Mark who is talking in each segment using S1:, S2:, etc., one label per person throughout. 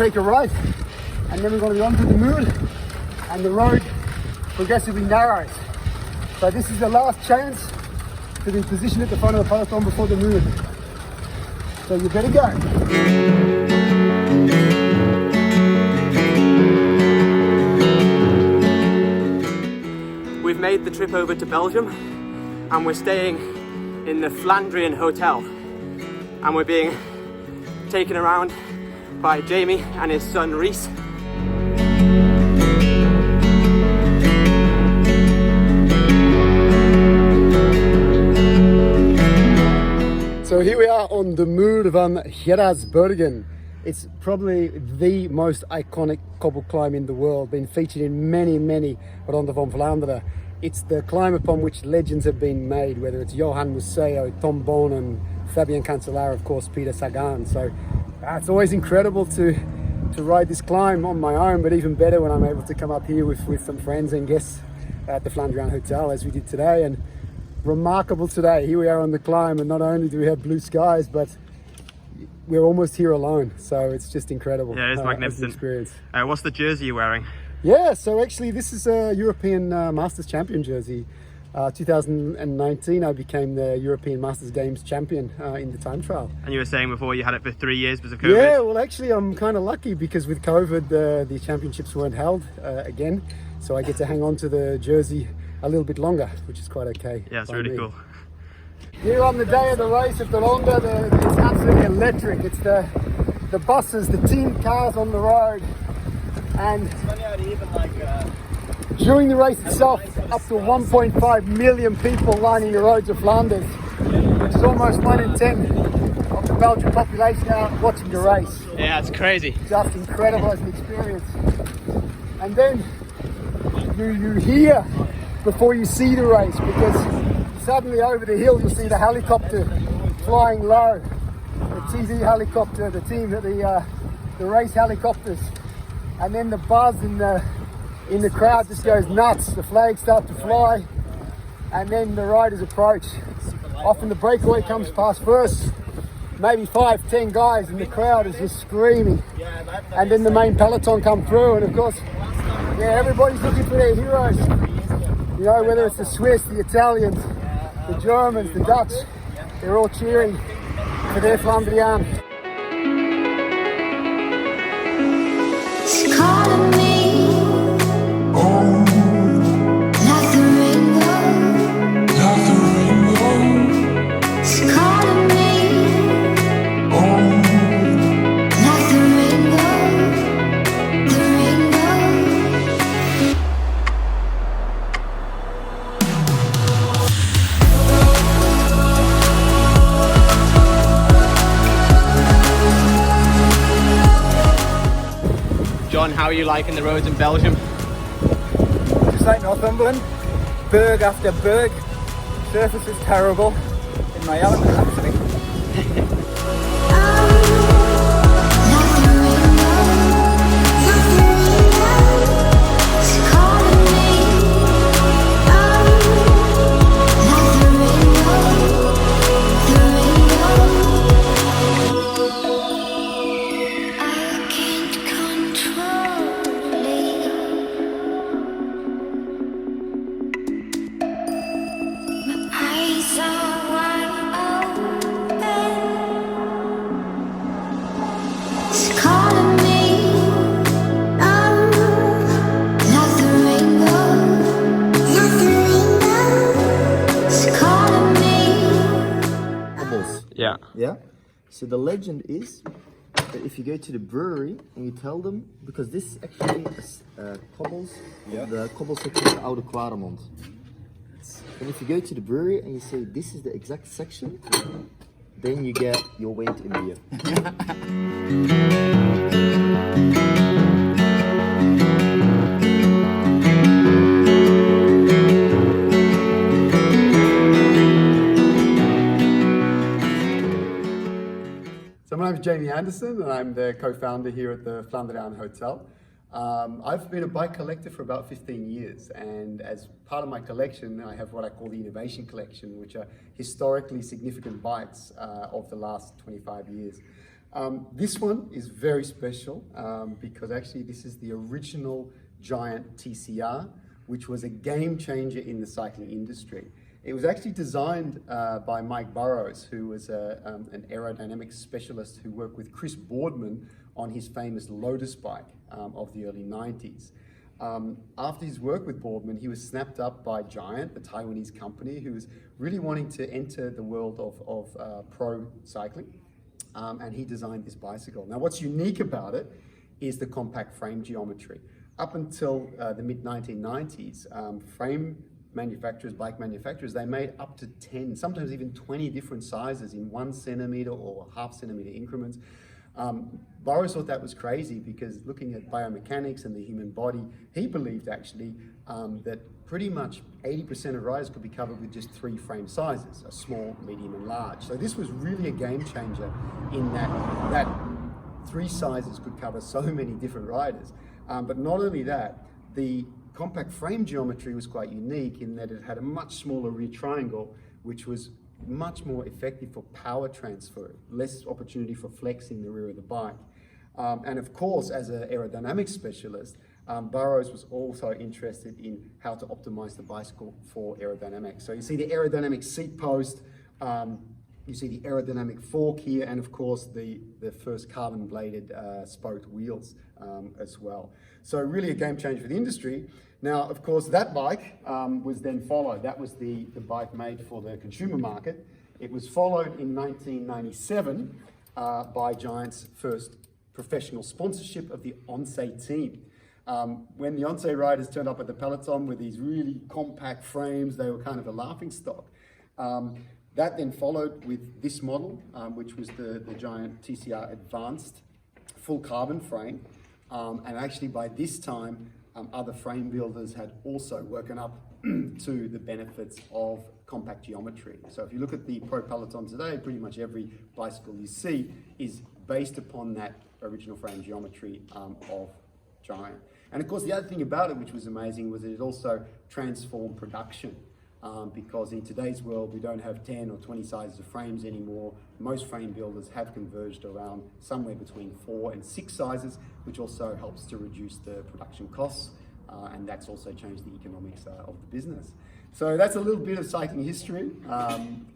S1: take a right, and then we're going to be onto the Muur, and the road progressively narrows. So this is the last chance to be positioned at the front of the peloton before the Muur. So you better go.
S2: We've made the trip over to Belgium and we're staying in the Flandrien hotel, and we're being taken around by Jamie and his son Reese.
S1: So here we are on the Muur van Geraardsbergen. It's probably the most iconic cobble climb in the world, been featured in many Ronde van Vlaanderen. It's the climb upon which legends have been made, whether it's Johan Museeuw, Tom Bonen, Fabian Cancellara, of course, Peter Sagan. So it's always incredible to ride this climb on my own, but even better when I'm able to come up here with some friends and guests at the Flandrien Hotel, as we did today. And remarkable today. Here we are on the climb, and not only do we have blue skies, but we're almost here alone. So it's just incredible.
S2: Yeah, it's magnificent
S1: experience.
S2: What's the jersey you're wearing?
S1: Yeah, so actually this is a European Masters Champion jersey. 2019 I became the European Masters Games champion in the time trial.
S2: And you were saying before you had it for 3 years because of COVID?
S1: Yeah, well actually I'm kind of lucky because with COVID the championships weren't held again. So I get to hang on to the jersey a little bit longer, which is quite okay.
S2: Yeah, it's really cool.
S1: Here on the day of the race of the Ronde, it's absolutely electric. It's the buses, the team cars on the road, and during the race itself, up to 1.5 million people lining the roads of Flanders, which is almost 1 in 10 of the Belgian population out watching the race.
S2: Yeah, it's crazy.
S1: Just incredible as an experience. And then you hear before you see the race, because suddenly over the hill you'll see the helicopter flying low, the TV helicopter, the race helicopters, and then the buzz in the crowd just goes nuts. The flags start to fly, and then the riders approach. Often the breakaway comes past first, maybe 5-10 guys, and the crowd is just screaming, and then the main peloton come through, and of course, yeah, everybody's looking for their heroes. You know, whether it's the Swiss, the Italians, the Germans, the Dutch, they're all cheering for their Flandrien.
S3: She's calling me, like the rainbow, like the rainbow. She's calling me, like the rainbow, the rainbow.
S2: John, how are you liking the roads in Belgium?
S4: Just like Northumberland, berg after berg, surface is terrible, in my element actually.
S2: Yeah.
S5: Yeah. So the legend is that if you go to the brewery and you tell them, because this is actually cobbles, the cobble section of Oude Quaremont. And if you go to the brewery and you say this is the exact section, then you get your weight in beer.
S1: So my name is Jamie Anderson, and I'm the co-founder here at the Flandrien Hotel. I've been a bike collector for about 15 years, and as part of my collection, I have what I call the Innovation Collection, which are historically significant bikes of the last 25 years. This one is very special because actually this is the original giant TCR, which was a game changer in the cycling industry. It was actually designed by Mike Burrows, who was an aerodynamics specialist who worked with Chris Boardman on his famous Lotus bike of the early 90s. After his work with Boardman, he was snapped up by Giant, the Taiwanese company, who was really wanting to enter the world of pro cycling, and he designed this bicycle. Now, what's unique about it is the compact frame geometry. Up until the mid-1990s, bike manufacturers, they made up to 10, sometimes even 20 different sizes in 1 centimeter or half centimeter increments. Burrows thought that was crazy because looking at biomechanics and the human body, he believed actually that pretty much 80% of riders could be covered with just 3 frame sizes, a small, medium and large. So this was really a game changer in that 3 sizes could cover so many different riders. But not only that, the compact frame geometry was quite unique in that it had a much smaller rear triangle, which was much more effective for power transfer, less opportunity for flexing the rear of the bike. And of course, as an aerodynamics specialist, Burrows was also interested in how to optimize the bicycle for aerodynamics. So you see the aerodynamic seat post, you see the aerodynamic fork here, and of course the first carbon bladed spoked wheels as well. So really a game changer for the industry. Now, of course, that bike was then followed. That was the bike made for the consumer market. It was followed in 1997 by Giant's first professional sponsorship of the Once team. When the Once riders turned up at the peloton with these really compact frames, they were kind of a laughing stock. That then followed with this model, which was the Giant TCR Advanced full carbon frame. And actually by this time, other frame builders had also woken up to the benefits of compact geometry. So if you look at the pro peloton today, pretty much every bicycle you see is based upon that original frame geometry of Giant. And of course, the other thing about it, which was amazing, was that it also transformed production. Because in today's world, we don't have 10 or 20 sizes of frames anymore. Most frame builders have converged around somewhere between 4 and 6 sizes, which also helps to reduce the production costs. And that's also changed the economics of the business. So that's a little bit of cycling history.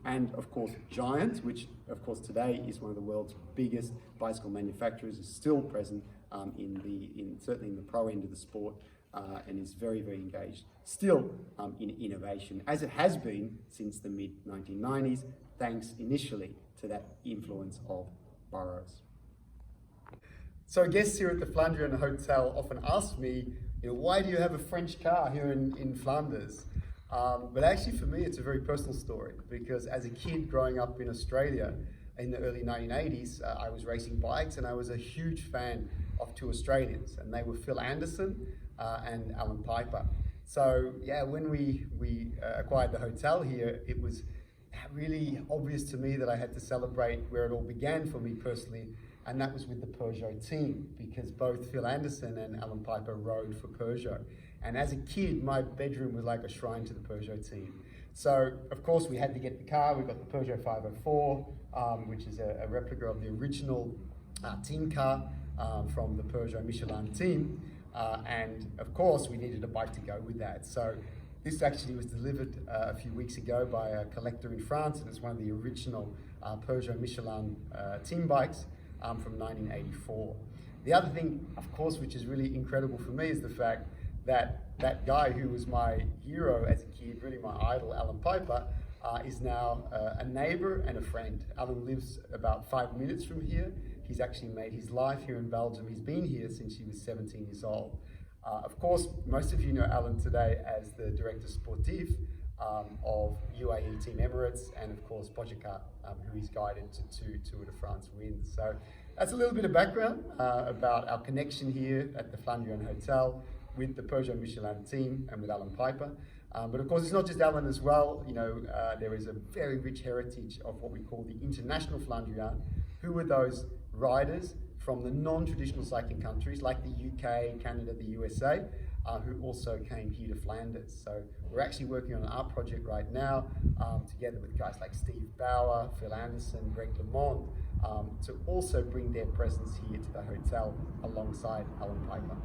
S1: And of course, Giant, which of course today is one of the world's biggest bicycle manufacturers, is still present certainly in the pro end of the sport. And is very, very engaged still in innovation, as it has been since the mid-1990s, thanks initially to that influence of Burrows. So guests here at the Flandrien Hotel often ask me, why do you have a French car here in Flanders? But actually for me, it's a very personal story, because as a kid growing up in Australia in the early 1980s, I was racing bikes and I was a huge fan of 2 Australians, and they were Phil Anderson and Alan Piper. So yeah, when we acquired the hotel here, it was really obvious to me that I had to celebrate where it all began for me personally, and that was with the Peugeot team, because both Phil Anderson and Alan Piper rode for Peugeot. And as a kid, my bedroom was like a shrine to the Peugeot team. So of course we had to get the car. We got the Peugeot 504, which is a replica of the original team car from the Peugeot Michelin team. And of course we needed a bike to go with that. So this actually was delivered a few weeks ago by a collector in France, and it's one of the original Peugeot Michelin team bikes from 1984. The other thing, of course, which is really incredible for me, is the fact that that guy who was my hero as a kid, really my idol, Alan Piper, is now a neighbor and a friend. Alan lives about 5 minutes from here. He's actually made his life here in Belgium. He's been here since he was 17 years old. Of course, most of you know Alan today as the Director Sportif of UAE Team Emirates, and of course Pogacar, who he's guided to 2 Tour de France wins. So that's a little bit of background about our connection here at the Flandrien Hotel with the Peugeot Michelin team and with Alan Piper. But of course, it's not just Alan as well. There is a very rich heritage of what we call the International Flandrien. Who were those riders from the non-traditional cycling countries like the UK, Canada, the USA,
S6: who also came here to Flanders. So we're actually working on our project right now, together with guys like Steve Bauer, Phil Anderson, Greg Lamont, to also bring their presence here to the hotel alongside Alan Piper.